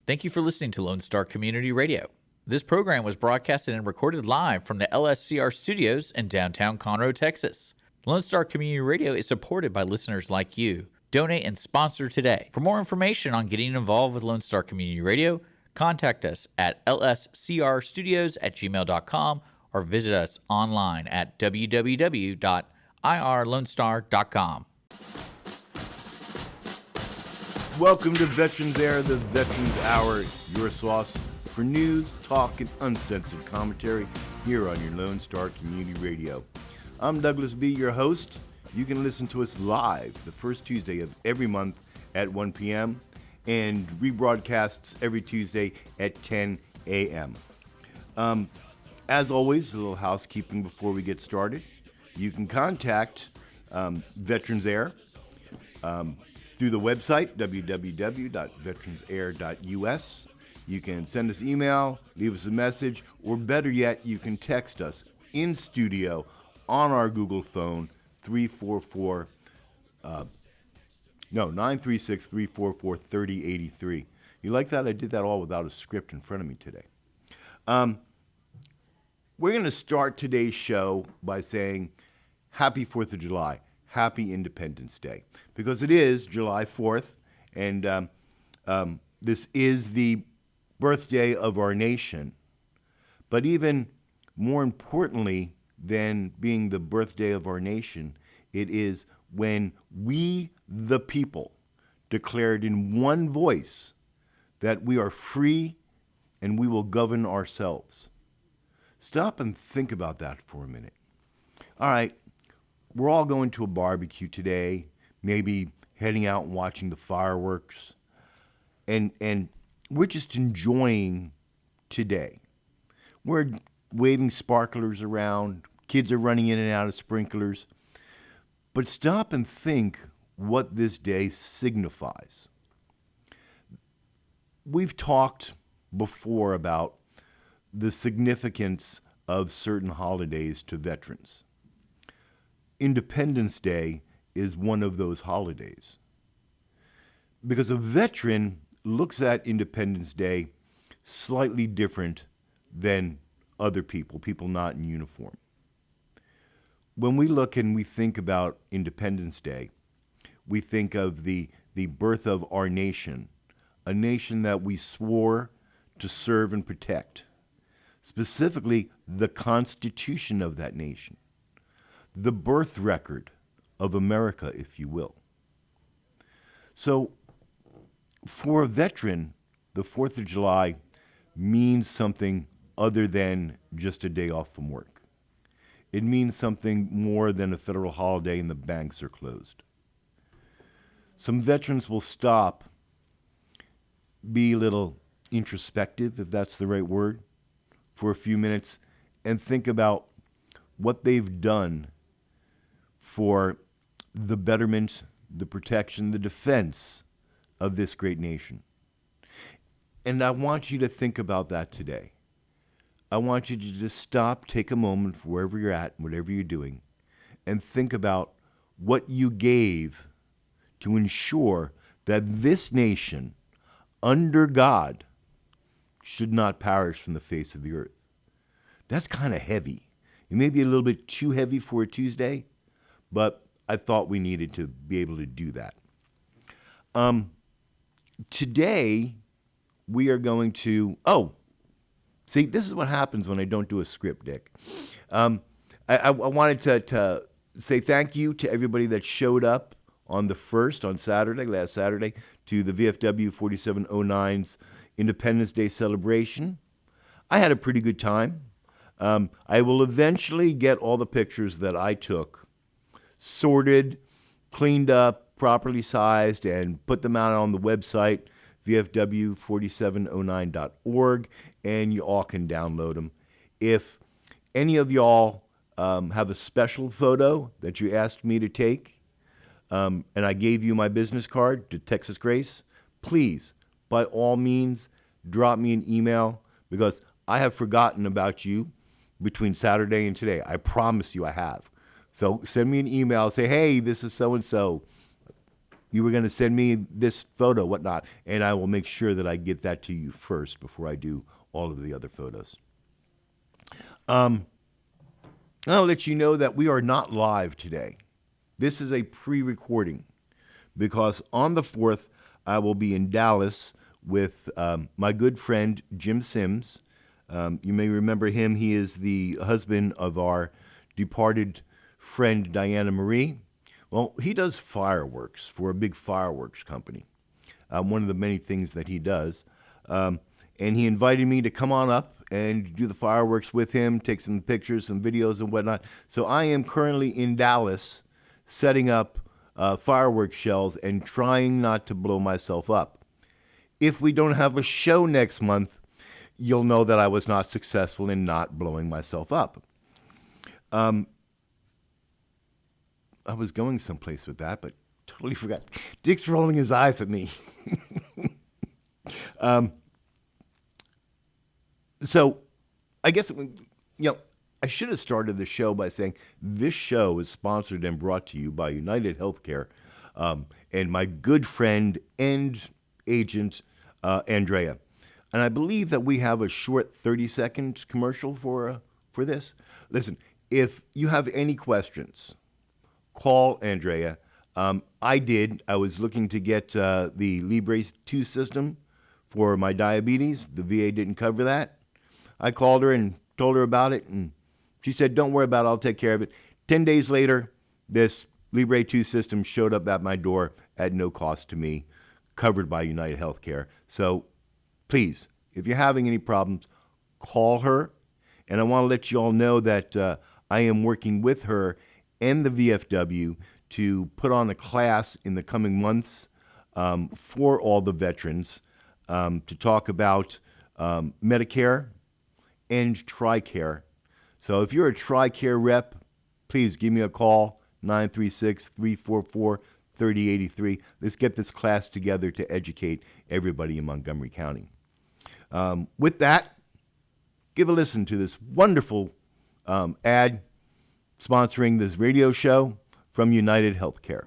Thank you for listening to Lone Star Community Radio. This program was broadcasted and recorded live from the LSCR studios in downtown Conroe, Texas. Lone Star Community Radio is supported by listeners like you. Donate and sponsor today. For more information on getting involved with Lone Star Community Radio, contact us at lscrstudios@gmail.com or visit us online at www.irlonestar.com. Welcome to Veterans Air, the Veterans Hour, your source for news, talk, and uncensored commentary here on your Lone Star Community Radio. I'm Douglas B., your host. You can listen to us live the first Tuesday of every month at 1 p.m. and rebroadcasts every Tuesday at 10 a.m. As always, a little housekeeping before we get started. You can contact Veterans Air through the website, www.VeteransAir.us. You can send us email, leave us a message, or better yet, you can text us in studio on our Google phone, 936-344-3083. You like that? I did that all without a script in front of me today. We're going to start today's show by saying Happy 4th of July. Happy Independence Day, because it is July 4th, and this is the birthday of our nation. But even more importantly than being the birthday of our nation, it is when we, the people, declared in one voice that we are free and we will govern ourselves. Stop and think about that for a minute. All right. We're all going to a barbecue today, maybe heading out and watching the fireworks, and we're just enjoying today. We're waving sparklers around, kids are running in and out of sprinklers, but stop and think what this day signifies. We've talked before about the significance of certain holidays to veterans. Independence Day is one of those holidays, because a veteran looks at Independence Day slightly different than other people not in uniform. When we look and we think about Independence Day, we think of the birth of our nation, a nation that we swore to serve and protect, specifically the Constitution of that nation. The birth record of America, if you will. So, for a veteran, the 4th of July means something other than just a day off from work. It means something more than a federal holiday and the banks are closed. Some veterans will stop, be a little introspective, if that's the right word, for a few minutes, and think about what they've done for the betterment, the protection, the defense of this great nation. And I want you to think about that today. I want you to just stop, take a moment for wherever you're at, whatever you're doing, and think about what you gave to ensure that this nation, under God, should not perish from the face of the earth. That's kind of heavy. It may be a little bit too heavy for a Tuesday, but I thought we needed to be able to do that. Today, we are going to... see, this is what happens when I don't do a script, Dick. I wanted to say thank you to everybody that showed up on the 1st, last Saturday, to the VFW 4709's Independence Day celebration. I had a pretty good time. I will eventually get all the pictures that I took sorted, cleaned up, properly sized, and put them out on the website, vfw4709.org, and you all can download them. If any of y'all have a special photo that you asked me to take, and I gave you my business card to Texas Grace, please, by all means, drop me an email, because I have forgotten about you between Saturday and today. I promise you I have. So send me an email, say, hey, this is so-and-so. You were going to send me this photo, whatnot, and I will make sure that I get that to you first before I do all of the other photos. I'll let you know that we are not live today. This is a pre-recording because on the 4th, I will be in Dallas with my good friend, Jim Sims. You may remember him. He is the husband of our departed friend, Diana Marie. Well, he does fireworks for a big fireworks company, one of the many things that he does. And he invited me to come on up and do the fireworks with him, take some pictures, some videos and whatnot. So I am currently in Dallas setting up fireworks shells and trying not to blow myself up. If we don't have a show next month, you'll know that I was not successful in not blowing myself up. I was going someplace with that, but totally forgot. Dick's rolling his eyes at me. So I guess, I should have started the show by saying this show is sponsored and brought to you by United Healthcare and my good friend and agent, Andrea. And I believe that we have a short 30-second commercial for this. Listen, if you have any questions, call Andrea. I was looking to get the Libre 2 system for my diabetes. The VA didn't cover that. I called her and told her about it, and she said, don't worry about it, I'll take care of it. 10 days later, this Libre 2 system showed up at my door at no cost to me, covered by United Healthcare. So please, if you're having any problems, call her. And I want to let you all know that I am working with her and the VFW to put on a class in the coming months for all the veterans to talk about Medicare and TRICARE. So if you're a TRICARE rep, please give me a call, 936-344-3083. Let's get this class together to educate everybody in Montgomery County. With that, give a listen to this wonderful ad sponsoring this radio show from United Healthcare.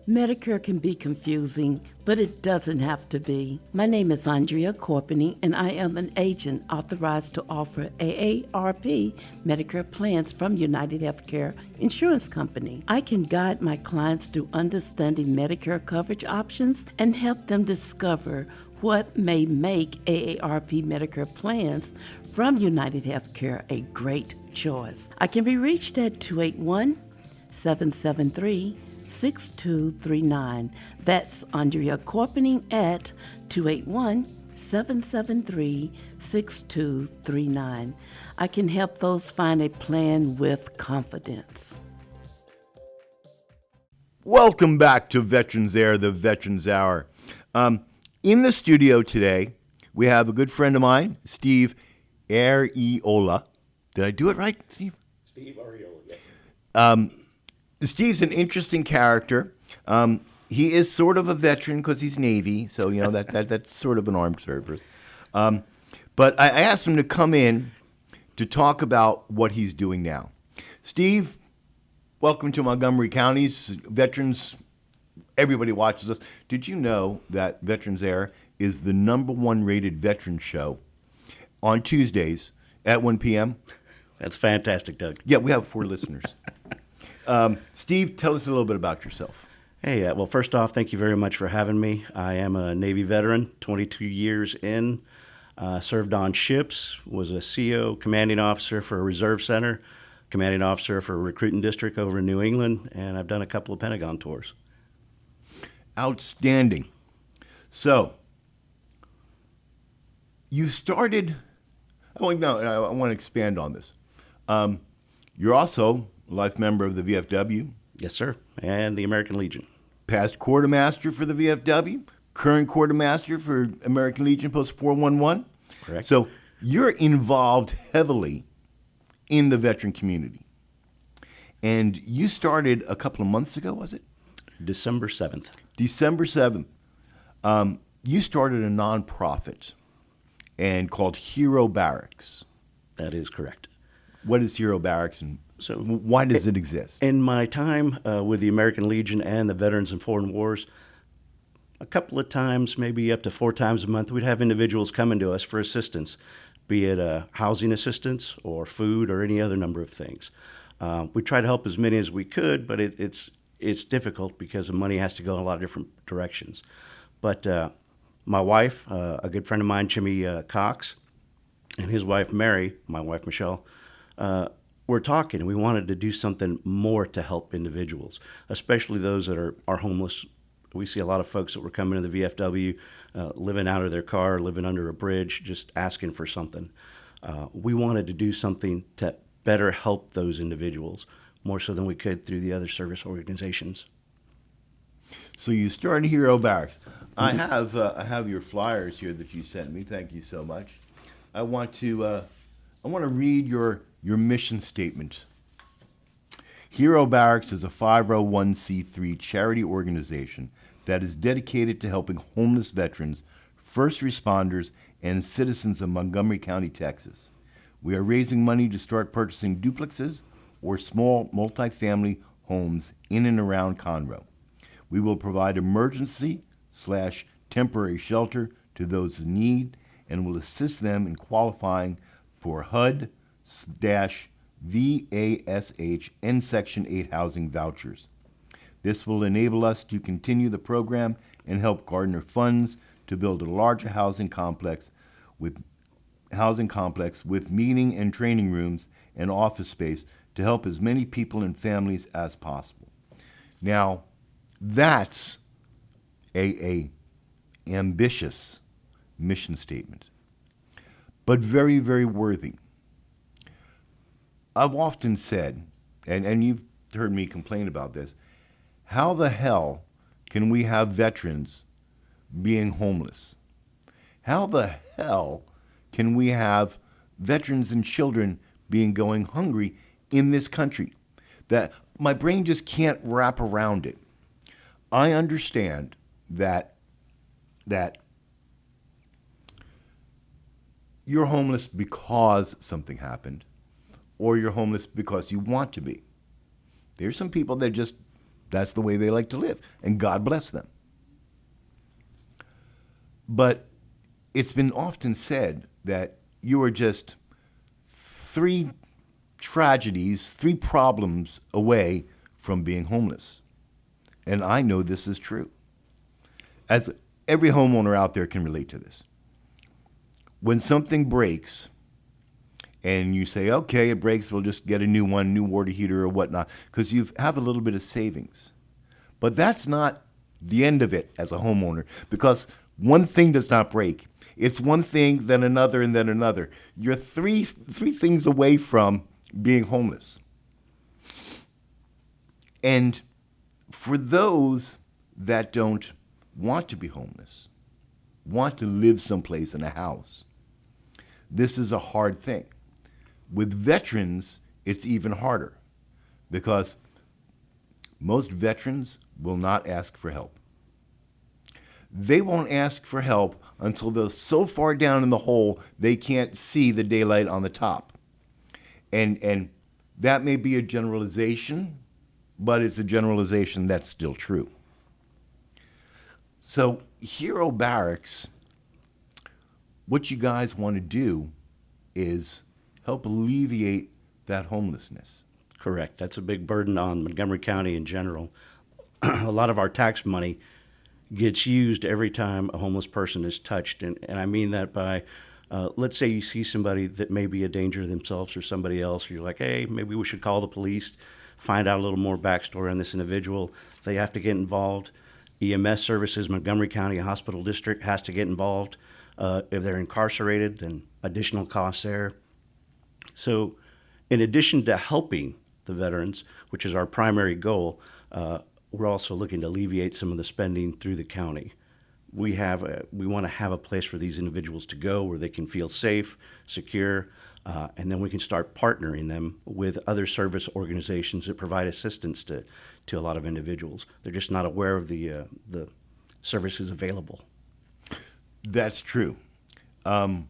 Medicare can be confusing, but it doesn't have to be. My name is Andrea Corpening, and I am an agent authorized to offer AARP Medicare plans from United Healthcare Insurance Company. I can guide my clients through understanding Medicare coverage options and help them discover what may make AARP Medicare plans from United Healthcare a great choice. I can be reached at 281-773-6239. That's Andrea Corpening at 281-773-6239. I can help those find a plan with confidence. Welcome back to Veterans Air, the Veterans Hour. In the studio today, we have a good friend of mine, Steve Arriola. Did I do it right, Steve? Steve Arriola, yeah. Steve's an interesting character. He is sort of a veteran because he's Navy, so that's sort of an armed service. But I asked him to come in to talk about what he's doing now. Steve, welcome to Montgomery County's veterans. Everybody watches us. Did you know that Veterans Air is the #1 rated veteran show on Tuesdays at 1 p.m.? That's fantastic, Doug. Yeah, we have 4 listeners. Steve, tell us a little bit about yourself. Hey, well, first off, thank you very much for having me. I am a Navy veteran, 22 years in, served on ships, was a CO, commanding officer for a reserve center, commanding officer for a recruiting district over in New England, and I've done a couple of Pentagon tours. Outstanding. So, you started, I want to expand on this. You're also a life member of the VFW. Yes, sir, and the American Legion. Past quartermaster for the VFW, current quartermaster for American Legion Post 411. Correct. So you're involved heavily in the veteran community. And you started a couple of months ago, was it? December 7th. December 7th. You started a nonprofit and called Hero Barracks. That is correct. What is Hero Barracks, and So why does it exist? in my time with the American Legion and the Veterans in Foreign Wars, a couple of times, maybe up to 4 times a month, we'd have individuals coming to us for assistance, be it housing assistance or food or any other number of things. We try to help as many as we could, but it's difficult because the money has to go in a lot of different directions. But my wife, a good friend of mine, Jimmy Cox, and his wife, Mary, my wife, Michelle, we're talking, and we wanted to do something more to help individuals, especially those that are homeless. We see a lot of folks that were coming to the VFW, living out of their car, living under a bridge, just asking for something. We wanted to do something to better help those individuals, more so than we could through the other service organizations. So you started Hero Barracks. I have your flyers here that you sent me. Thank you so much. I want to read your mission statement. Hero Barracks is a 501c3 charity organization that is dedicated to helping homeless veterans, first responders, and citizens of Montgomery County, Texas. We are raising money to start purchasing duplexes or small multifamily homes in and around Conroe. We will provide emergency/temporary shelter to those in need and will assist them in qualifying for HUD-VASH and Section 8 housing vouchers. This will enable us to continue the program and help garner funds to build a larger housing complex with meeting and training rooms and office space to help as many people and families as possible. Now, that's a ambitious mission statement, but very, very worthy. I've often said, and you've heard me complain about this, how the hell can we have veterans being homeless? How the hell can we have veterans and children going hungry in this country? That my brain just can't wrap around it. I understand that you're homeless because something happened, or you're homeless because you want to be. There's some people that that's the way they like to live, and God bless them. But it's been often said that you are just 3 tragedies, 3 problems away from being homeless. And I know this is true. As every homeowner out there can relate to this. When something breaks and you say, okay, it breaks, we'll just get a new one, new water heater or whatnot, because you have a little bit of savings. But that's not the end of it as a homeowner, because one thing does not break. It's one thing, then another, and then another. You're three things away from being homeless. And for those that don't want to be homeless, want to live someplace in a house, this is a hard thing. With veterans, it's even harder, because most veterans will not ask for help. They won't ask for help until they're so far down in the hole they can't see the daylight on the top. And that may be a generalization, but it's a generalization that's still true. So Hero Barracks, what you guys want to do is help alleviate that homelessness. Correct. That's a big burden on Montgomery County in general. A lot of our tax money gets used every time a homeless person is touched. And I mean that by, let's say you see somebody that may be a danger to themselves or somebody else, or you're like, hey, maybe we should call the police, find out a little more backstory on this individual. They have to get involved. EMS services, Montgomery County Hospital District has to get involved. If they're incarcerated, then additional costs there. So in addition to helping the veterans, which is our primary goal, we're also looking to alleviate some of the spending through the county. We want to have a place for these individuals to go where they can feel safe, secure, and then we can start partnering them with other service organizations that provide assistance to a lot of individuals. They're just not aware of the services available. That's true. In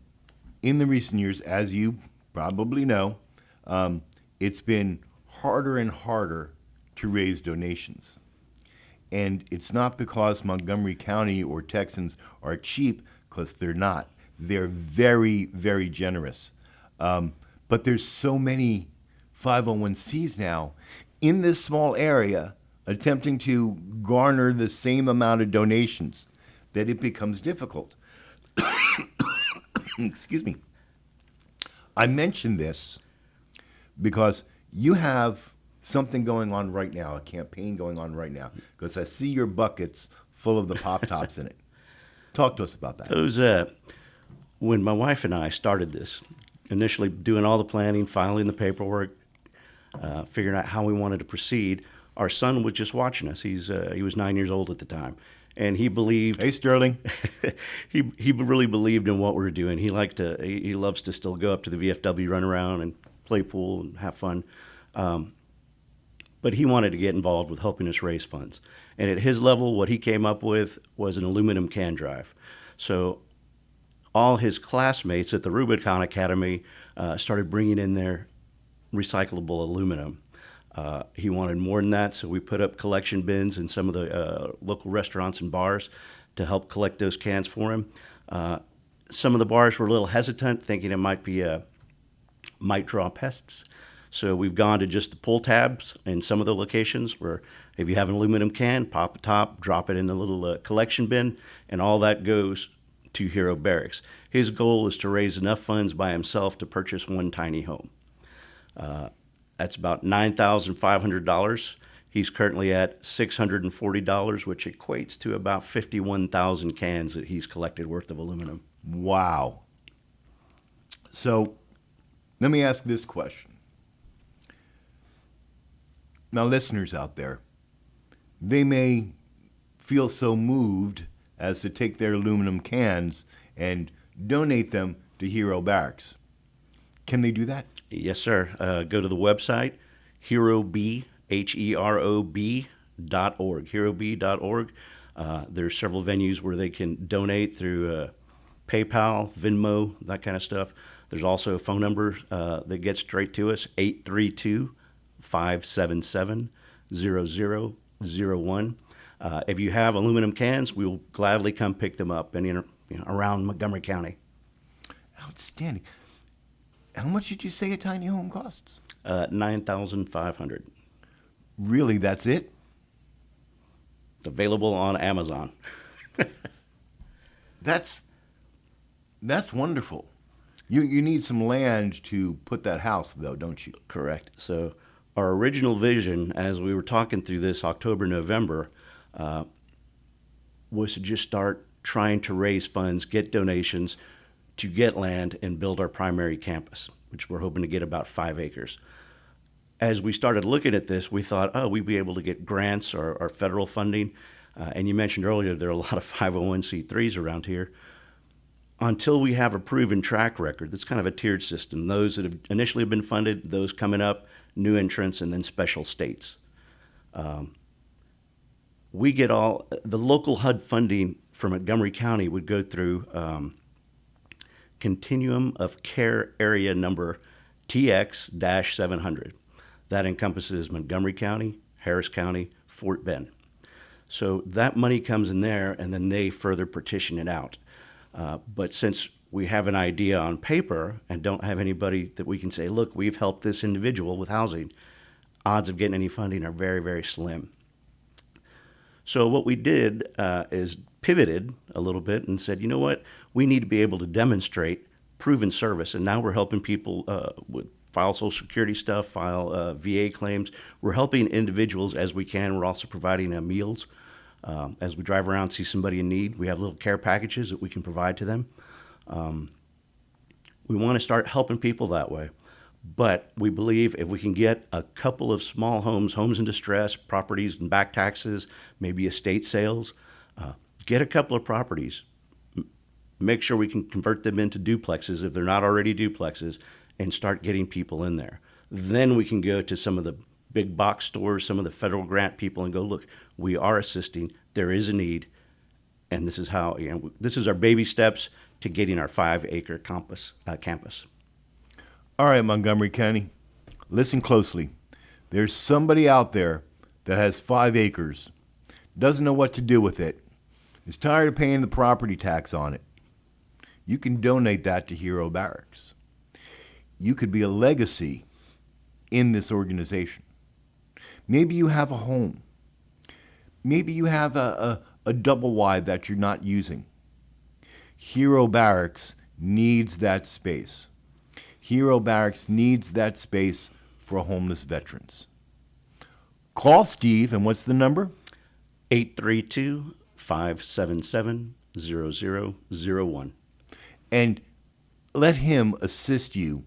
the recent years, as you probably know, it's been harder and harder to raise donations. And it's not because Montgomery County or Texans are cheap, because they're not. They're very, very generous. But there's so many 501cs now in this small area attempting to garner the same amount of donations that it becomes difficult. Excuse me. I mention this because you have something going on right now, a campaign going on right now, because I see your buckets full of the Pop Tops in it. Talk to us about that. Those, when my wife and I started this, initially doing all the planning, filing the paperwork, figuring out how we wanted to proceed, our son was just watching us. He was 9 years old at the time, and he believed. Hey, Sterling. he really believed in what we were doing. He loves to still go up to the VFW, run around, and play pool and have fun. But he wanted to get involved with helping us raise funds. And at his level, what he came up with was an aluminum can drive. So all his classmates at the Rubicon Academy started bringing in their recyclable aluminum. He wanted more than that, so we put up collection bins in some of the local restaurants and bars to help collect those cans for him. Some of the bars were a little hesitant, thinking it might draw pests. So we've gone to just the pull tabs in some of the locations where if you have an aluminum can, pop the top, drop it in the little collection bin, and all that goes to Hero Barracks. His goal is to raise enough funds by himself to purchase one tiny home. That's about $9,500. He's currently at $640, which equates to about 51,000 cans that he's collected worth of aluminum. Wow. So let me ask this question. Now, listeners out there, they may feel so moved as to take their aluminum cans and donate them to Hero Barracks. Can they do that? Yes, sir. Go to the website, HeroB, HeroB.org, HeroB.org. There's several venues where they can donate through PayPal, Venmo, that kind of stuff. There's also a phone number that gets straight to us, 832-577-0001. If you have aluminum cans, we will gladly come pick them up around Montgomery County. Outstanding. How much did you say a tiny home costs? $9,500. Really, that's it? It's available on Amazon. That's wonderful. You need some land to put that house, though, don't you? Correct. So our original vision, as we were talking through this October, November, was to just start trying to raise funds, get donations, to get land and build our primary campus, which we're hoping to get about 5 acres. As we started looking at this, we thought, we'd be able to get grants or federal funding. And you mentioned earlier there are a lot of 501c3s around here. Until we have a proven track record, that's kind of a tiered system. Those that have initially been funded, those coming up, new entrants, and then special states. We get all the local HUD funding from Montgomery County would go through Continuum of Care Area Number TX-700. That encompasses Montgomery County, Harris County, Fort Bend. So that money comes in there, and then they further partition it out. But since we have an idea on paper and don't have anybody that we can say, look, we've helped this individual with housing, odds of getting any funding are very, very slim. So what we did is pivoted a little bit and said, you know what, we need to be able to demonstrate proven service. And now we're helping people with file Social Security stuff, file VA claims. We're helping individuals as we can. We're also providing meals. As we drive around, see somebody in need, we have little care packages that we can provide to them. We want to start helping people that way. But we believe if we can get a couple of small homes in distress, properties and back taxes, maybe estate sales, get a couple of properties, make sure we can convert them into duplexes if they're not already duplexes, and start getting people in there. Then we can go to some of the big box stores, some of the federal grant people, and go, look, we are assisting, there is a need, and this is how, this is our baby steps to getting our 5-acre campus. All right, Montgomery County, listen closely. There's somebody out there that has 5 acres, doesn't know what to do with it, is tired of paying the property tax on it. You can donate that to Hero Barracks. You could be a legacy in this organization. Maybe you have a home. Maybe you have a double wide that you're not using. Hero Barracks needs that space. Hero Barracks needs that space for homeless veterans. Call Steve, and what's the number? 832-577-0001. And let him assist you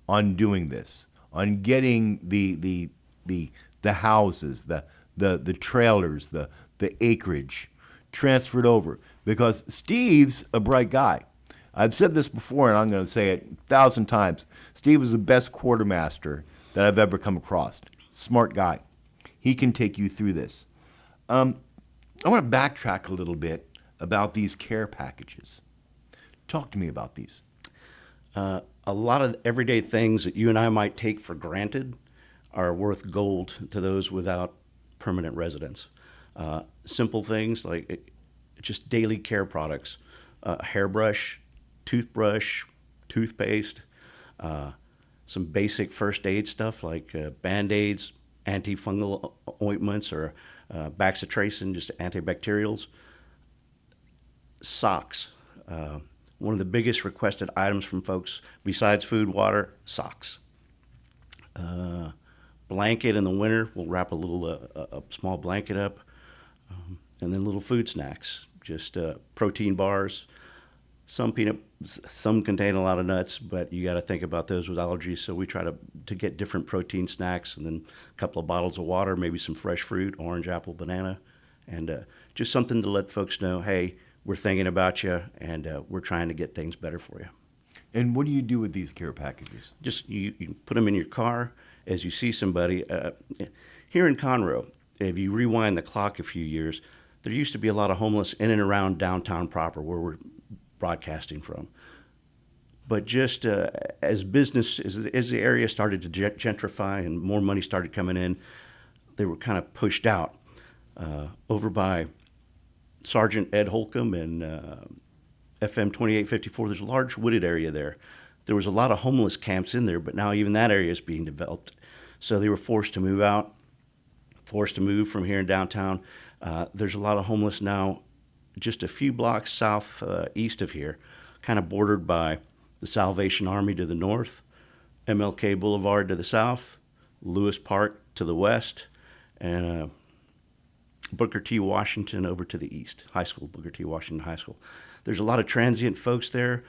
on doing this, on getting the houses, the trailers, the acreage transferred over. Because Steve's a bright guy. I've said this before, and I'm going to say it 1,000 times. Steve is the best quartermaster that I've ever come across. Smart guy. He can take you through this. I want to backtrack a little bit about these care packages. Talk to me about these. A lot of everyday things that you and I might take for granted are worth gold to those without permanent residence. Simple things like just daily care products, hairbrush, toothbrush, toothpaste, some basic first aid stuff like Band-Aids, antifungal ointments, or Bacitracin, just antibacterials. Socks. One of the biggest requested items from folks, besides food, water, socks. Blanket in the winter, we'll wrap a small blanket up, and then little food snacks, just protein bars. Some contain a lot of nuts, but you got to think about those with allergies. So we try to get different protein snacks, and then a couple of bottles of water, maybe some fresh fruit, orange, apple, banana, and just something to let folks know, hey, we're thinking about you, and we're trying to get things better for you. And what do you do with these care packages? Just you put them in your car as you see somebody. Here in Conroe, if you rewind the clock a few years, there used to be a lot of homeless in and around downtown proper, where we're broadcasting from. But just as the area started to gentrify and more money started coming in, they were kind of pushed out over by Sergeant Ed Holcomb and FM 2854. There's a large wooded area there. There was a lot of homeless camps in there, but now even that area is being developed. So they were forced to move out, forced to move from here in downtown. There's a lot of homeless now just a few blocks south east of here, kind of bordered by the Salvation Army to the north, MLK Boulevard to the south, Lewis Park to the west, and Booker T. Washington over to the east, high school, Booker T. Washington High School. There's a lot of transient folks there.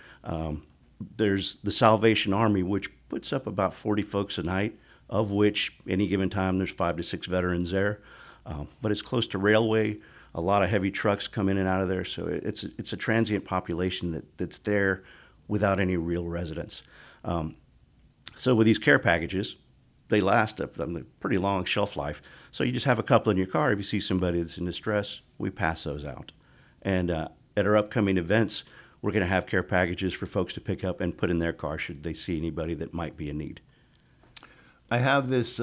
There's the Salvation Army, which puts up about 40 folks a night, of which any given time there's 5 to 6 veterans there. But it's close to railway. A lot of heavy trucks come in and out of there, so it's a transient population that's there without any real residence. So with these care packages, they last a pretty long shelf life. So you just have a couple in your car. If you see somebody that's in distress, we pass those out. And at our upcoming events, we're going to have care packages for folks to pick up and put in their car should they see anybody that might be in need. I have this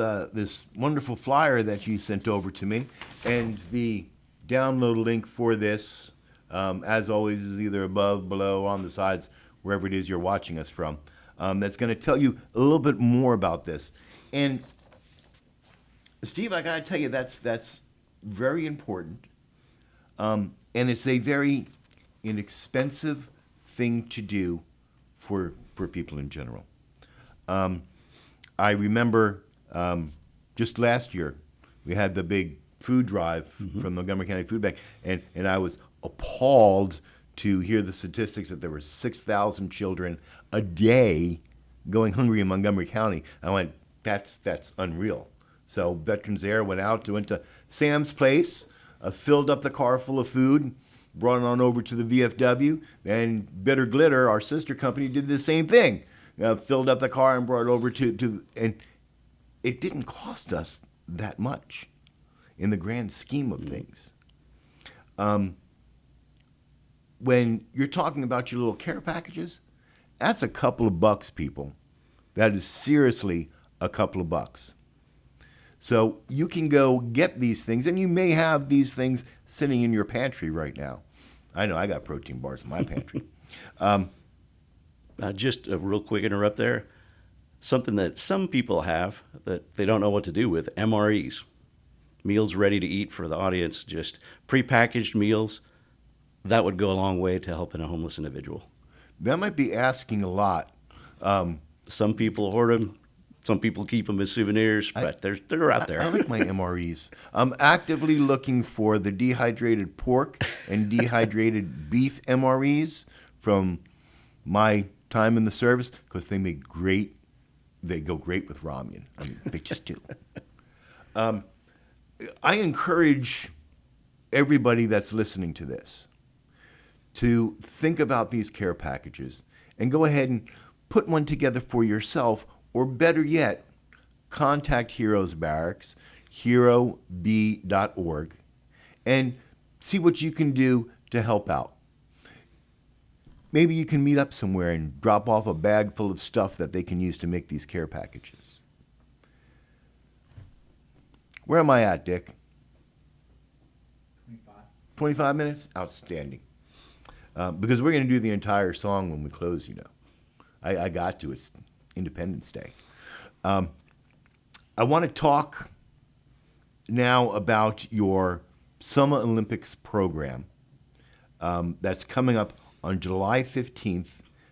wonderful flyer that you sent over to me, and the download link for this, as always, is either above, below, on the sides, wherever it is you're watching us from. That's going to tell you a little bit more about this. And Steve, I got to tell you, that's very important, and it's a very inexpensive thing to do for people in general. I remember just last year we had the big food drive from Montgomery County Food Bank, and I was appalled to hear the statistics that there were 6,000 children a day going hungry in Montgomery County. I went, that's unreal. So Veterans Air went to Sam's Place, filled up the car full of food, brought it on over to the VFW, and Bitter Glitter, our sister company, did the same thing. Filled up the car and brought it over and it didn't cost us that much in the grand scheme of things. When you're talking about your little care packages, that's a couple of bucks, people. That is seriously a couple of bucks. So you can go get these things, and you may have these things sitting in your pantry right now. I know I got protein bars in my pantry. Just a real quick interrupt there. Something that some people have that they don't know what to do with, MREs, meals ready to eat for the audience, just prepackaged meals. That would go a long way to helping a homeless individual. That might be asking a lot. Some people hoard them. Some people keep them as souvenirs, but they're out there. I like my MREs. I'm actively looking for the dehydrated pork and dehydrated beef MREs from my time in the service because they go great with ramen. I mean, they just do. I encourage everybody that's listening to this to think about these care packages and go ahead and put one together for yourself, or better yet, contact Heroes Barracks, herob.org, and see what you can do to help out. Maybe you can meet up somewhere and drop off a bag full of stuff that they can use to make these care packages. Where am I at, Dick? 25 minutes? Outstanding. Because we're going to do the entire song when we close, you know. I got to. It's Independence Day. I want to talk now about your Summer Olympics program that's coming up on July 15th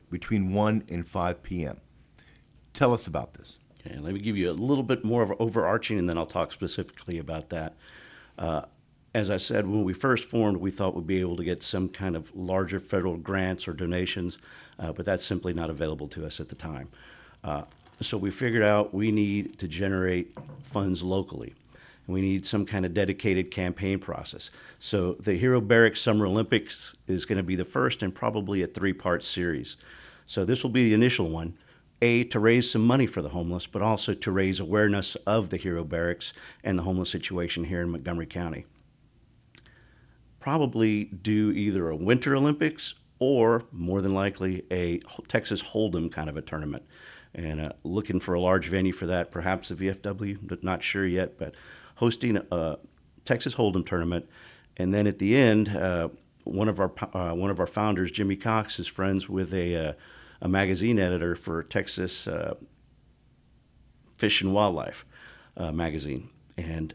between 1 and 5 p.m. Tell us about this. Okay, let me give you a little bit more of an overarching, and then I'll talk specifically about that. As I said, when we first formed, we thought we'd be able to get some kind of larger federal grants or donations, but that's simply not available to us at the time. So we figured out we need to generate funds locally. We need some kind of dedicated campaign process. So the Hero Barracks Summer Olympics is going to be the first and probably a 3-part series. So this will be the initial one, to raise some money for the homeless, but also to raise awareness of the Hero Barracks and the homeless situation here in Montgomery County. Probably do either a Winter Olympics or, more than likely, a Texas Hold'em kind of a tournament. And looking for a large venue for that, perhaps a VFW, but not sure yet, but hosting a Texas Hold'em tournament. And then at the end, one of our founders, Jimmy Cox, is friends with a magazine editor for Texas Fish and Wildlife magazine. And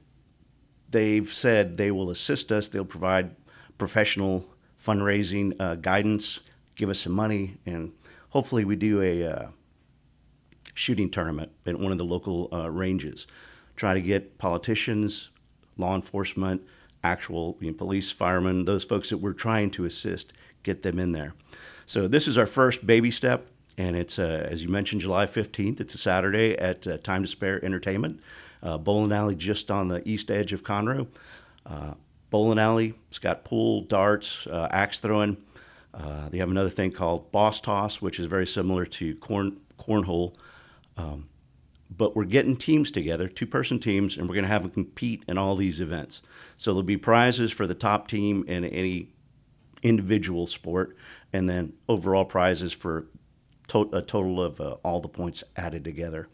they've said they will assist us. They'll provide professional fundraising guidance, give us some money, and hopefully we do a shooting tournament at one of the local ranges. Try to get politicians, law enforcement, actual police, firemen, those folks that we're trying to assist, get them in there. So this is our first baby step, and it's, as you mentioned, July 15th. It's a Saturday at Time to Spare Entertainment, bowling alley just on the east edge of Conroe. Bowling alley, it's got pool, darts, axe throwing. They have another thing called boss toss, which is very similar to cornhole. But we're getting teams together, 2-person teams, and we're going to have them compete in all these events. So there'll be prizes for the top team in any individual sport, and then overall prizes for a total of all the points added together.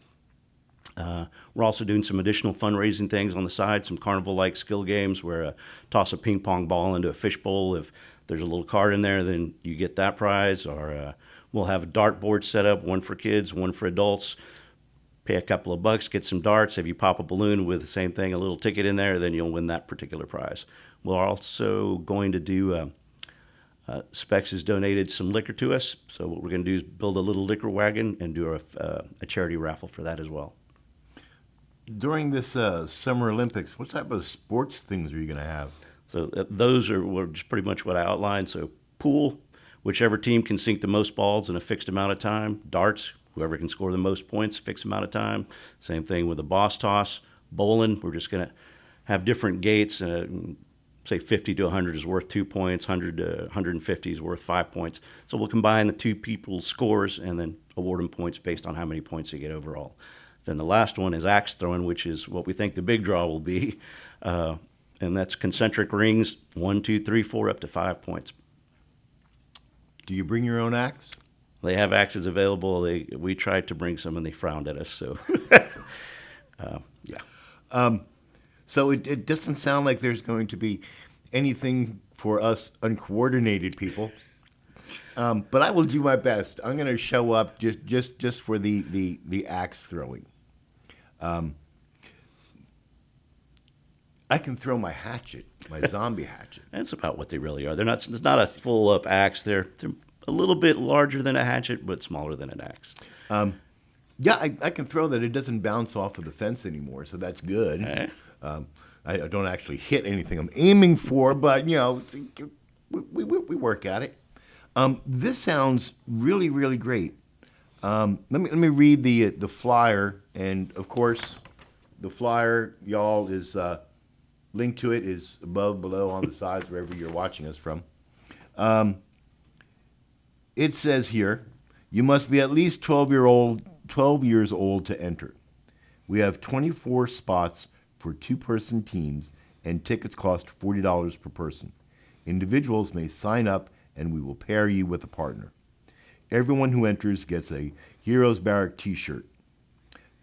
We're also doing some additional fundraising things on the side, some carnival-like skill games where toss a ping pong ball into a fishbowl. If there's a little card in there, then you get that prize. Or we'll have a dart board set up, one for kids, one for adults. Pay a couple of bucks, get some darts. If you pop a balloon with the same thing, a little ticket in there, then you'll win that particular prize. We're also going to do, Specs has donated some liquor to us, so what we're going to do is build a little liquor wagon and do a charity raffle for that as well. During this Summer Olympics, what type of sports things are you going to have? So those are just pretty much what I outlined. So pool, whichever team can sink the most balls in a fixed amount of time. Darts, whoever can score the most points, fixed amount of time. Same thing with the boss toss. Bowling, we're just going to have different gates. Say 50 to 100 is worth 2 points, 100 to 150 is worth 5 points. So we'll combine the two people's scores and then award them points based on how many points they get overall. Then the last one is axe throwing, which is what we think the big draw will be. And that's concentric rings, 1, 2, 3, 4, up to 5 points. Do you bring your own axe? They have axes available. We tried to bring some and they frowned at us. So Yeah. So it doesn't sound like there's going to be anything for us uncoordinated people. But I will do my best. I'm going to show up just for the axe throwing. I can throw my hatchet, my zombie hatchet. That's about what they really are. They're not. It's not a full up axe. They're a little bit larger than a hatchet, but smaller than an axe. Yeah, I can throw that. It doesn't bounce off of the fence anymore, so that's good. Okay. I don't actually hit anything I'm aiming for, but we work at it. This sounds really, really great. Let me read the flyer, and of course, the flyer, y'all, is link to it is above, below, on the sides, wherever you're watching us from. It says here, you must be at least 12 years old to enter. We have 24 spots for two-person teams, and tickets cost $40 per person. Individuals may sign up, and we will pair you with a partner. Everyone who enters gets a Hero Barracks t-shirt.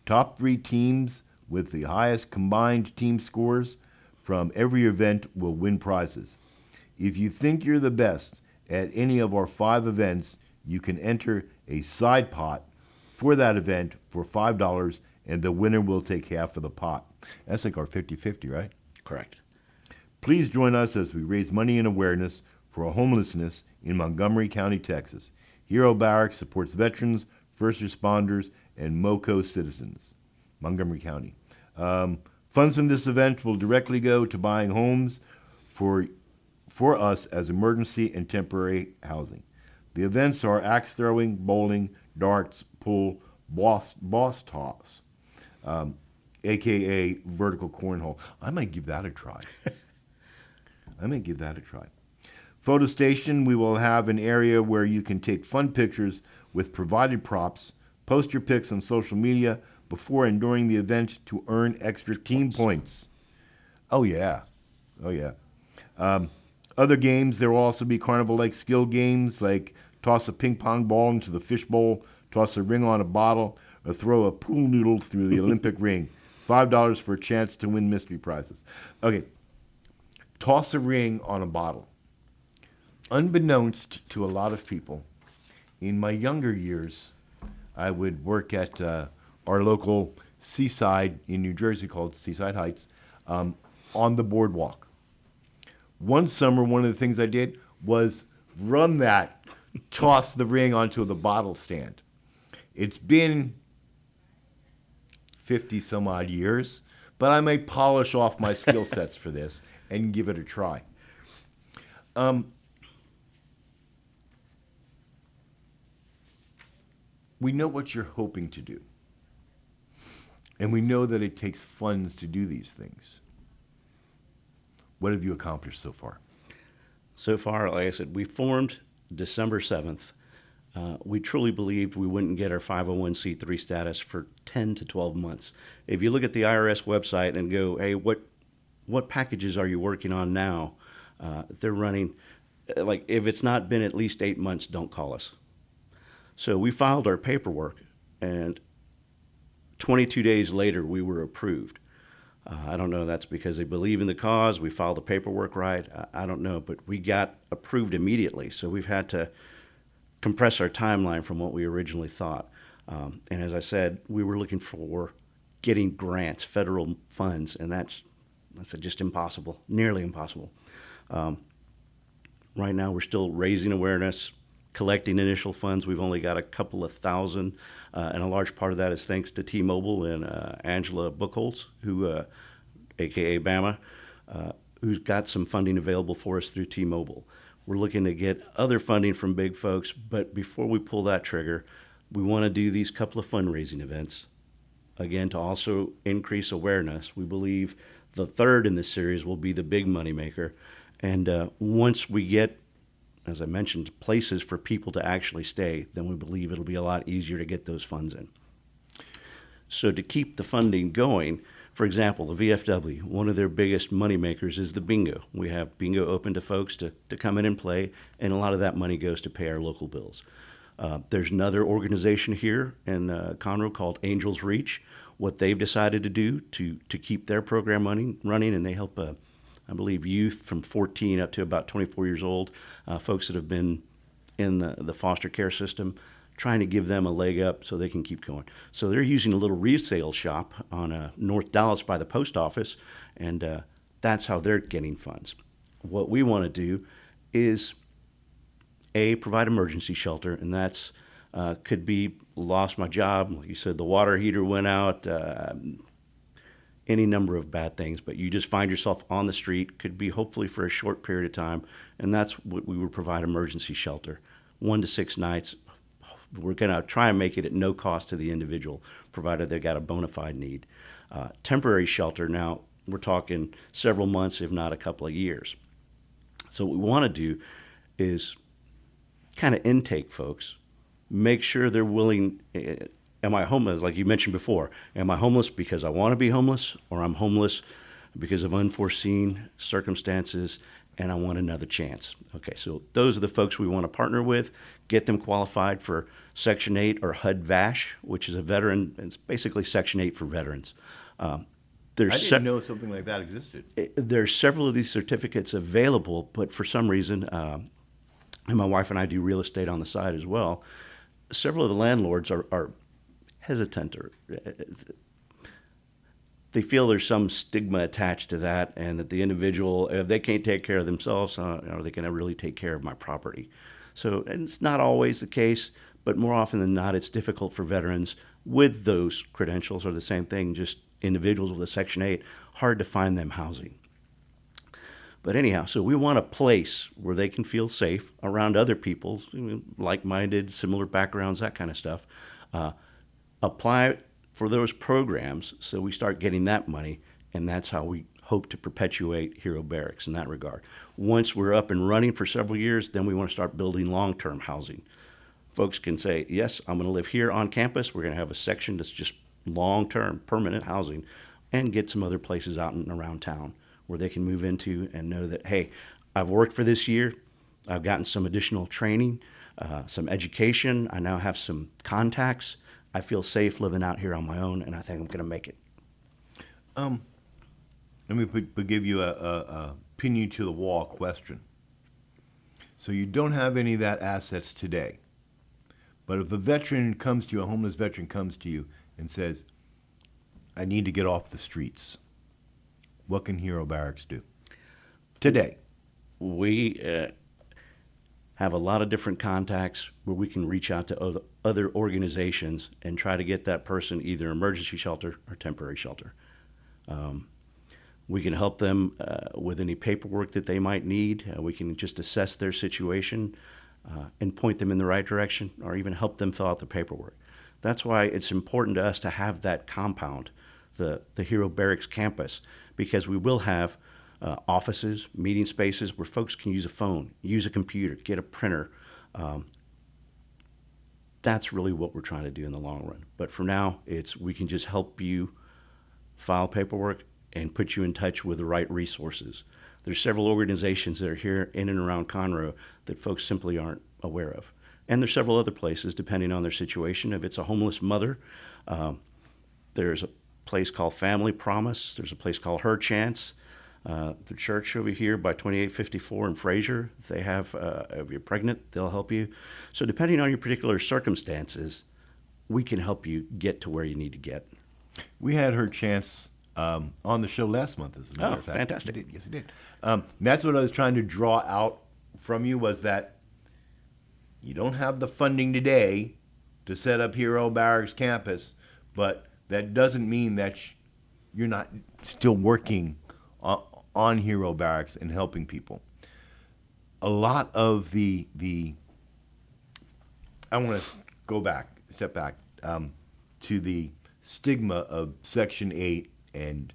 Top 3 teams with the highest combined team scores from every event will win prizes. If you think you're the best at any of our 5 events, you can enter a side pot for that event for $5, and the winner will take half of the pot. That's like our 50-50, right? Correct. Please join us as we raise money and awareness for homelessness in Montgomery County, Texas. Hero Barracks supports veterans, first responders, and MoCo citizens. Montgomery County. Funds from this event will directly go to buying homes for us as emergency and temporary housing. The events are axe throwing, bowling, darts, pool, boss toss, a.k.a. vertical cornhole. I might give that a try. Photo station, we will have an area where you can take fun pictures with provided props, post your pics on social media before and during the event to earn extra team points. Oh, yeah. Other games, there will also be carnival-like skill games like toss a ping pong ball into the fish bowl, toss a ring on a bottle, or throw a pool noodle through the Olympic ring. $5 for a chance to win mystery prizes. Okay, toss a ring on a bottle. Unbeknownst to a lot of people, in my younger years, I would work at our local seaside in New Jersey called Seaside Heights on the boardwalk. One summer, one of the things I did was run that, toss the ring onto the bottle stand. It's been 50 some odd years, but I may polish off my skill sets for this and give it a try. We know what you're hoping to do. And we know that it takes funds to do these things. What have you accomplished so far? So far, like I said, we formed December 7th. We truly believed we wouldn't get our 501c3 status for 10 to 12 months. If you look at the IRS website and go, hey, what packages are you working on now? They're running, like, if it's not been at least 8 months, don't call us. So we filed our paperwork, and 22 days later, we were approved. I don't know if that's because they believe in the cause, we filed the paperwork right, I don't know, but we got approved immediately. So we've had to compress our timeline from what we originally thought. And as I said, we were looking for getting grants, federal funds, and that's just impossible, nearly impossible. Right now, we're still raising awareness, collecting initial funds. We've only got a couple of thousand, and a large part of that is thanks to T-Mobile and Angela Buchholz, who, a.k.a. Bama, who's got some funding available for us through T-Mobile. We're looking to get other funding from big folks, but before we pull that trigger, we want to do these couple of fundraising events, again, to also increase awareness. We believe the third in this series will be the big moneymaker, and once we get, as I mentioned, places for people to actually stay, then we believe it'll be a lot easier to get those funds in. So to keep the funding going, for example, the VFW, one of their biggest money makers is the bingo. We have bingo open to folks to come in and play, and a lot of that money goes to pay our local bills. There's another organization here in Conroe called Angels Reach. What they've decided to do to keep their program running, and they help, I believe, youth from 14 up to about 24 years old, folks that have been in the foster care system, trying to give them a leg up so they can keep going. So they're using a little resale shop on North Dallas by the post office, and that's how they're getting funds. What we want to do is, provide emergency shelter, and that's could be lost my job, like you said, the water heater went out, any number of bad things, but you just find yourself on the street, could be hopefully for a short period of time, and that's what we would provide, emergency shelter, 1 to 6 nights. We're going to try and make it at no cost to the individual, provided they've got a bona fide need. Temporary shelter, now we're talking several months, if not a couple of years. So what we want to do is kind of intake folks, make sure they're willing. Am I homeless? Like you mentioned before, am I homeless because I want to be homeless, or I'm homeless because of unforeseen circumstances and I want another chance? Okay, so those are the folks we want to partner with, get them qualified for Section 8 or HUD-VASH, which is a veteran. It's basically Section 8 for veterans. I didn't know something like that existed. There's several of these certificates available, but for some reason, and my wife and I do real estate on the side as well, several of the landlords are hesitant, or they feel there's some stigma attached to that, and that the individual, if they can't take care of themselves, are they going to really take care of my property? So, and it's not always the case, but more often than not, it's difficult for veterans with those credentials, or the same thing, just individuals with a Section 8, hard to find them housing. But anyhow, so we want a place where they can feel safe around other people, like-minded, similar backgrounds, that kind of stuff. Apply for those programs so we start getting that money, and that's how we hope to perpetuate Hero Barracks in that regard. Once we're up and running for several years, then we want to start building long-term housing. Folks can say, yes, I'm going to live here on campus. We're going to have a section that's just long-term, permanent housing, and get some other places out and around town where they can move into and know that, hey, I've worked for this year. I've gotten some additional training, some education. I now have some contacts. I feel safe living out here on my own, and I think I'm going to make it. Let me give you a pin you to the wall question. So you don't have any of that assets today, but if a veteran comes to you, a homeless veteran comes to you and says, I need to get off the streets, what can Hero Barracks do today? We have a lot of different contacts where we can reach out to other organizations and try to get that person either emergency shelter or temporary shelter. We can help them with any paperwork that they might need. We can just assess their situation and point them in the right direction, or even help them fill out the paperwork. That's why it's important to us to have that compound, the Hero Barracks campus, because we will have offices, meeting spaces where folks can use a phone, use a computer, get a printer. That's really what we're trying to do in the long run. But for now, we can just help you file paperwork and put you in touch with the right resources. There's several organizations that are here in and around Conroe that folks simply aren't aware of. And there's several other places, depending on their situation. If it's a homeless mother, there's a place called Family Promise. There's a place called Her Chance. The church over here by 2854 in Fraser, they have, if you're pregnant, they'll help you. So depending on your particular circumstances, we can help you get to where you need to get. We had Her Chance on the show last month, as a matter of fact. Fantastic. Yes, we did. That's what I was trying to draw out from you, was that you don't have the funding today to set up Hero Barracks campus, but that doesn't mean that you're not still working on Hero Barracks and helping people. A lot of the I want to step back to the stigma of Section 8 and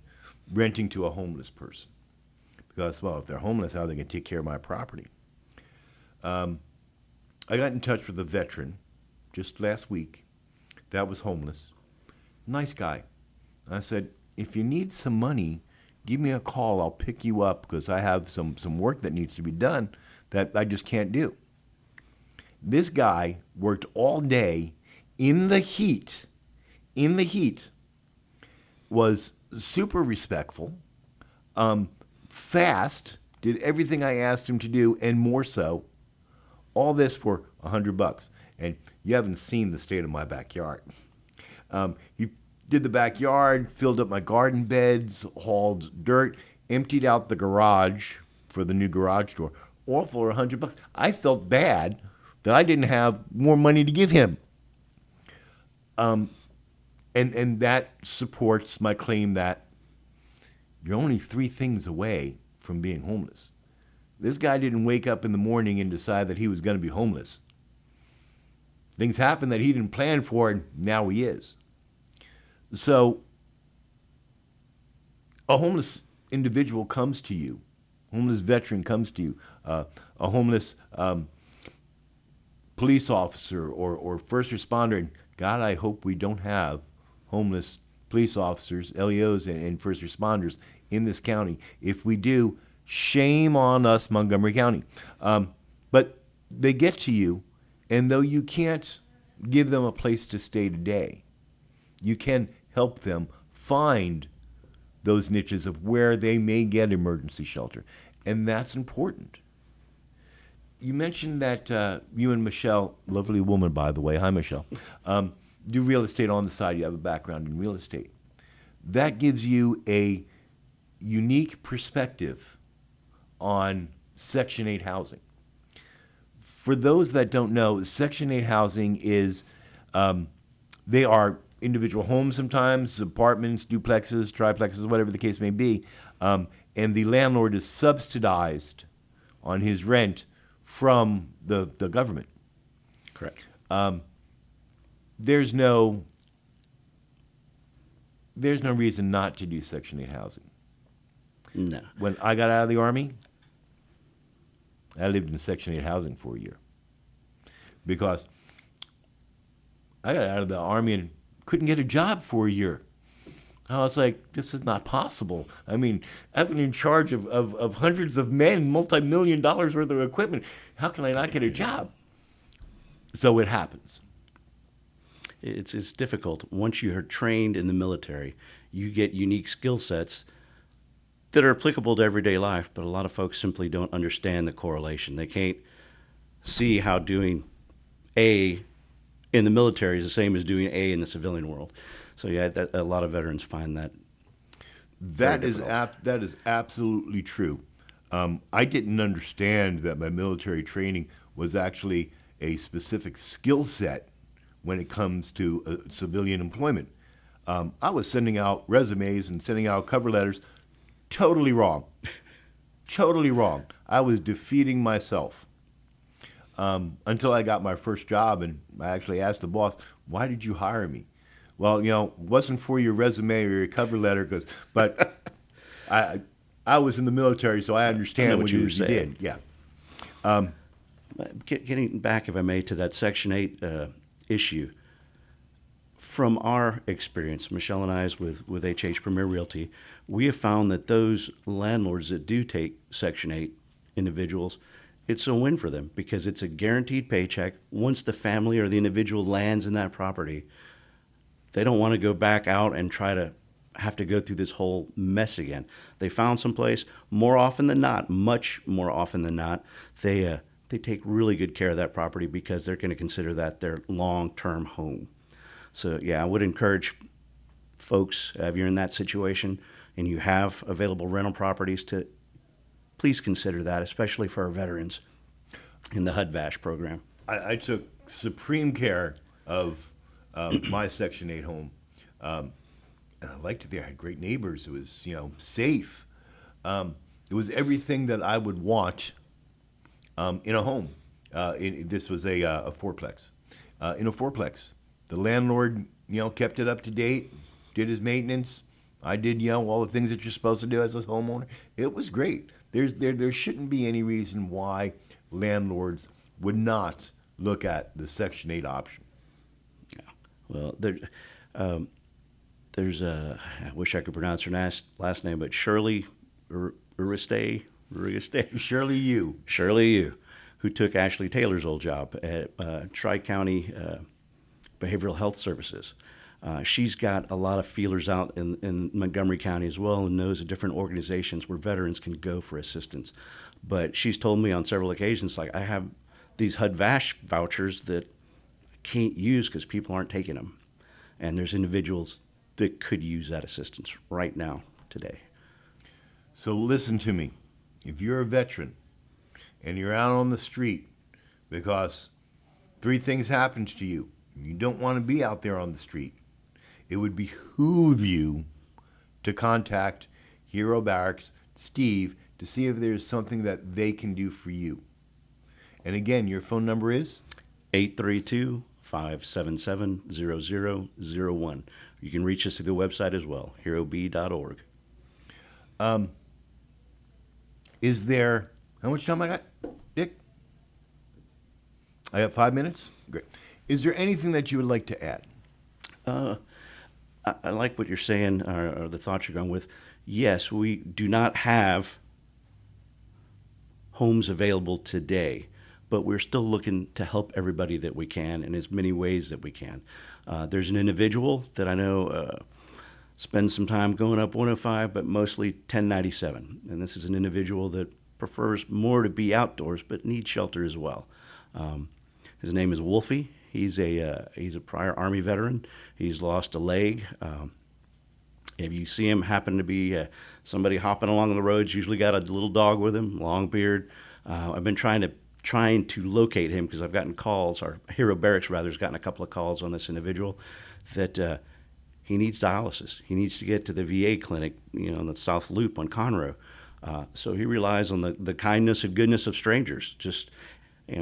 renting to a homeless person. Because, well, if they're homeless, how are they going to take care of my property? I got in touch with a veteran just last week that was homeless. Nice guy. I said, if you need some money, give me a call. I'll pick you up because I have some work that needs to be done that I just can't do. This guy worked all day in the heat, was super respectful, fast, did everything I asked him to do and more so. All this for $100. And you haven't seen the state of my backyard. He did the backyard, filled up my garden beds, hauled dirt, emptied out the garage for the new garage door, all for $100. I felt bad that I didn't have more money to give him. And that supports my claim that you're only 3 things away from being homeless. This guy didn't wake up in the morning and decide that he was going to be homeless. Things happened that he didn't plan for, and now he is. So a homeless individual comes to you, a homeless veteran comes to you, a homeless police officer or first responder. And God, I hope we don't have homeless police officers, LEOs, and first responders in this county. If we do, shame on us, Montgomery County. But they get to you, and though you can't give them a place to stay today, you can help them find those niches of where they may get emergency shelter. And that's important. You mentioned that you and Michelle, lovely woman, by the way, hi, Michelle, do real estate on the side. You have a background in real estate. That gives you a unique perspective on Section 8 housing. For those that don't know, Section 8 housing is, they are individual homes sometimes, apartments, duplexes, triplexes, whatever the case may be, and the landlord is subsidized on his rent from the government. Correct. There's no reason not to do Section 8 housing. No. When I got out of the Army, I lived in Section 8 housing for a year because I got out of the Army and couldn't get a job for a year. I was like, this is not possible. I mean, I've been in charge of hundreds of men, multi-million dollars worth of equipment. How can I not get a job? So it happens. It's difficult. Once you are trained in the military, you get unique skill sets that are applicable to everyday life, but a lot of folks simply don't understand the correlation. They can't see how doing A in the military is the same as doing A in the civilian world. So yeah, a lot of veterans find that That is absolutely true. I didn't understand that my military training was actually a specific skill set when it comes to civilian employment. I was sending out resumes and sending out cover letters totally wrong. Totally wrong. I was defeating myself until I got my first job, and I actually asked the boss, why did you hire me? Well, it wasn't for your resume or your cover letter, but I was in the military, so I understand what you did. Yeah. Getting back, if I may, to that Section 8 issue, from our experience, Michelle and I's with HH Premier Realty, we have found that those landlords that do take Section 8 individuals, it's a win for them because it's a guaranteed paycheck. Once the family or the individual lands in that property, they don't want to go back out and try to have to go through this whole mess again. They found some place. More often than not, much more often than not, they take really good care of that property because they're going to consider that their long-term home. So yeah, I would encourage folks, if you're in that situation and you have available rental properties, to please consider that, especially for our veterans in the HUD-VASH program. I took supreme care of my Section 8 home. And I liked it there. I had great neighbors. It was, safe. It was everything that I would want in a home. This was a fourplex. In a fourplex, the landlord, kept it up to date, did his maintenance. I did, all the things that you're supposed to do as a homeowner. It was great. There shouldn't be any reason why landlords would not look at the Section 8 option. Well, there's I wish I could pronounce her last name, but Shirley Uriste. Shirley Yu. Shirley Yu. who took Ashley Taylor's old job at Tri-County Behavioral Health Services. She's got a lot of feelers out in Montgomery County as well, and knows of different organizations where veterans can go for assistance. But she's told me on several occasions, like, I have these HUD-VASH vouchers that I can't use because people aren't taking them. And there's individuals that could use that assistance right now, today. So listen to me. If you're a veteran and you're out on the street because 3 things happened to you, you don't want to be out there on the street, it would behoove you to contact Hero Barracks, Steve, to see if there's something that they can do for you. And again, your phone number is? 832-577-0001. You can reach us through the website as well, herob.org. Is there, how much time I got, Dick? I got 5 minutes? Great. Is there anything that you would like to add? I like what you're saying, or the thoughts you're going with. Yes, we do not have homes available today, but we're still looking to help everybody that we can in as many ways that we can. There's an individual that I know spends some time going up 105, but mostly 1097. And this is an individual that prefers more to be outdoors, but needs shelter as well. His name is Wolfie. He's a prior Army veteran. He's lost a leg. If you see him happen to be somebody hopping along the roads, usually got a little dog with him, long beard. I've been trying to locate him because I've gotten calls, or Hero Barracks rather has gotten a couple of calls on this individual that he needs dialysis. He needs to get to the VA clinic, in the South Loop on Conroe. So he relies on the kindness and goodness of strangers. Just,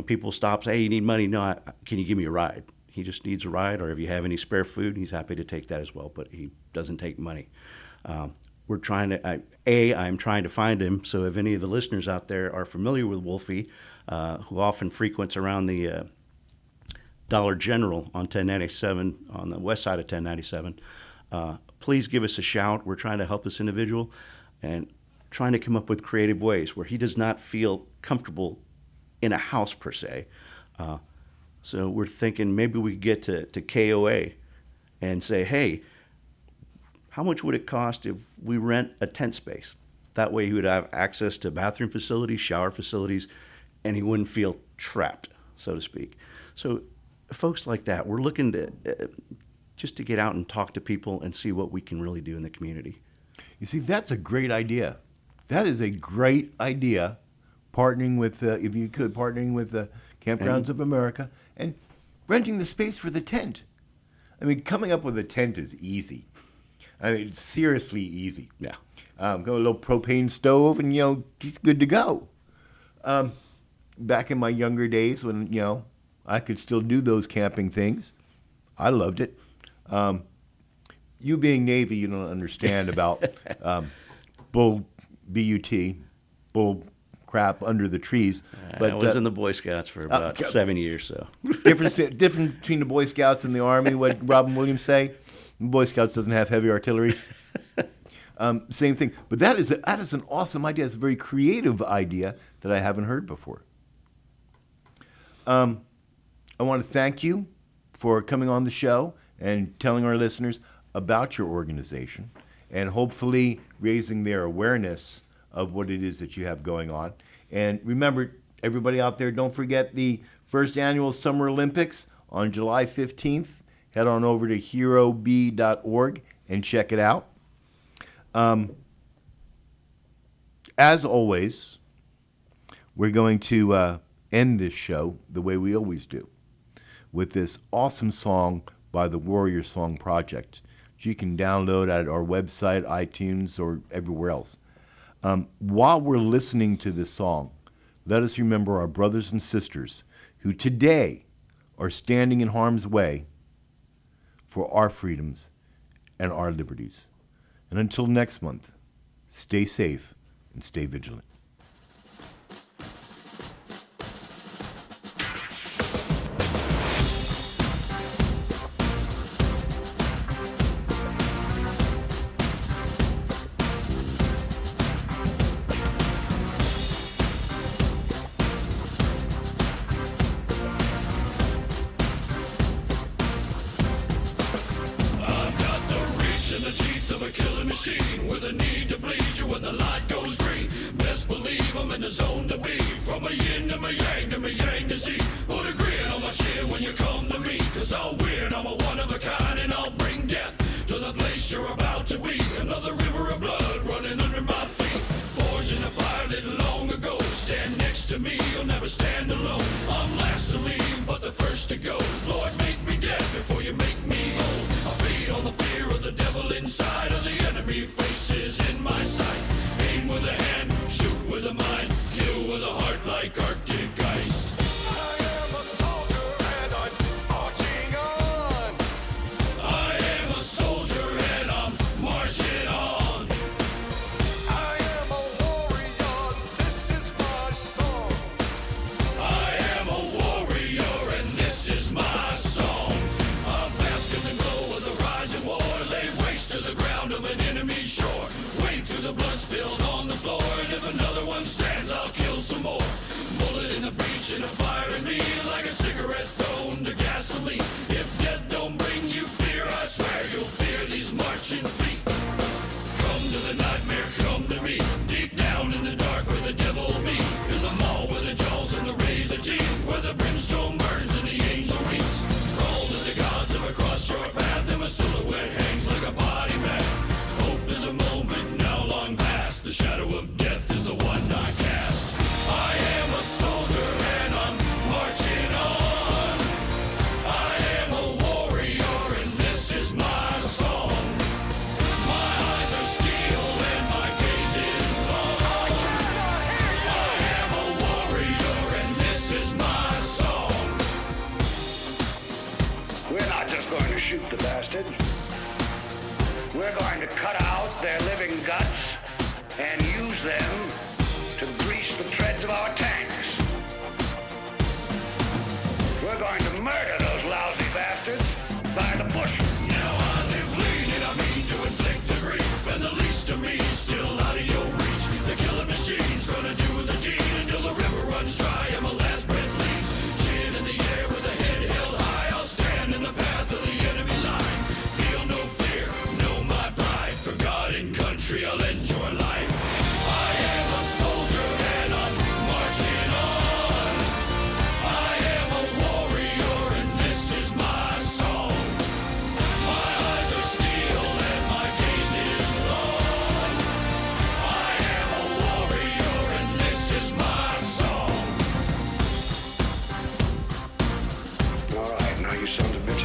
people stop, say, hey, you need money? No, can you give me a ride? He just needs a ride, or if you have any spare food, he's happy to take that as well, but he doesn't take money. We're trying to, I'm trying to find him, so if any of the listeners out there are familiar with Wolfie, who often frequents around the Dollar General on 1097, on the west side of 1097, please give us a shout. We're trying to help this individual and trying to come up with creative ways where he does not feel comfortable in a house per se. So we're thinking maybe we could get to KOA and say, hey, how much would it cost if we rent a tent space? That way he would have access to bathroom facilities, shower facilities, and he wouldn't feel trapped, so to speak. So folks like that, we're looking to just to get out and talk to people and see what we can really do in the community. You see, that's a great idea. That is a great idea, partnering with, if you could, partnering with the Campgrounds of America and renting the space for the tent. I mean, coming up with a tent is easy. I mean, it's seriously easy. Yeah. Go a little propane stove and, it's good to go. Back in my younger days when, I could still do those camping things, I loved it. You being Navy, you don't understand about bull, B-U-T, bull crap under the trees. But I was in the Boy Scouts for about 7 years, so. Different between the Boy Scouts and the Army, what Robin Williams say? The Boy Scouts doesn't have heavy artillery. Same thing. But that is an awesome idea. It's a very creative idea that I haven't heard before. I want to thank you for coming on the show and telling our listeners about your organization and hopefully raising their awareness of what it is that you have going on. And remember, everybody out there, don't forget the first annual Summer Olympics on July 15th. Head on over to herob.org and check it out. As always, we're going to end this show the way we always do, with this awesome song by the Warrior Song Project, which you can download at our website, iTunes, or everywhere else. While we're listening to this song, let us remember our brothers and sisters who today are standing in harm's way for our freedoms and our liberties. And until next month, stay safe and stay vigilant. routine with a need to bleed you when the light goes green. Best believe I'm in the zone to be. From a yin to my yang to Z. Put a grin on my chin when you come to me, cause I'll win, I'm a one of a kind, and I'll bring death to the place you're about to be. Another river of blood running under my feet. Forged in a fire lit long ago. Stand next to me, you'll never stand alone. I'm last to leave, but the first to go. Lord, make me dead before you make me whole. I feed on the fear of the devil inside of the enemy faces in my sight. Aim with a hand, shoot with a mind, kill with a heart like Arctic ice. I am a soldier and I'm marching on. I am a soldier and I'm marching on. I am a warrior, this is my song. I am a warrior and this is my song. I'm basking in the glow of the rising war. Lay waste to the ground of an enemy shore. Wade through the blood spilled on the floor. And if another one stands, I'll kill some more. Bullet in the breach and a fire in me, like a cigarette thrown to gasoline. If death don't bring you fear, I swear you'll fear these marching feet. Come to the nightmare, come to me. Deep down in the dark where the devil be. In the mall where the jaws and the razor teeth, where the brimstone burns and the angel weeps. Crawl to the gods of across your path, and my silhouette hangs like a body bag. Hope is a moment now long past. The shadow of death is the one I cast. I am a soldier and I'm marching on. I am a warrior and this is my song. My eyes are steel and my gaze is long. I cannot hear you. I am a warrior and this is my song. We're not just going to shoot the bastard. We're going to cut out their living guts and use them to grease the treads of our tanks. We're going to murder those lousy bastards by the bushel. Now I live lean and I mean to inflict the grief, and the least of me is still out of your reach. The killing machine's gonna do the deed until the river runs dry and my last breath leaves. Chin in the air with a head held high, I'll stand in the path of the enemy line. Feel no fear, know my pride. For God and country I'll end your life. I am a soldier and I'm marching on. I am a warrior and this is my song. My eyes are steel and my gaze is long. I am a warrior and this is my song. All right, now you sons of bitches.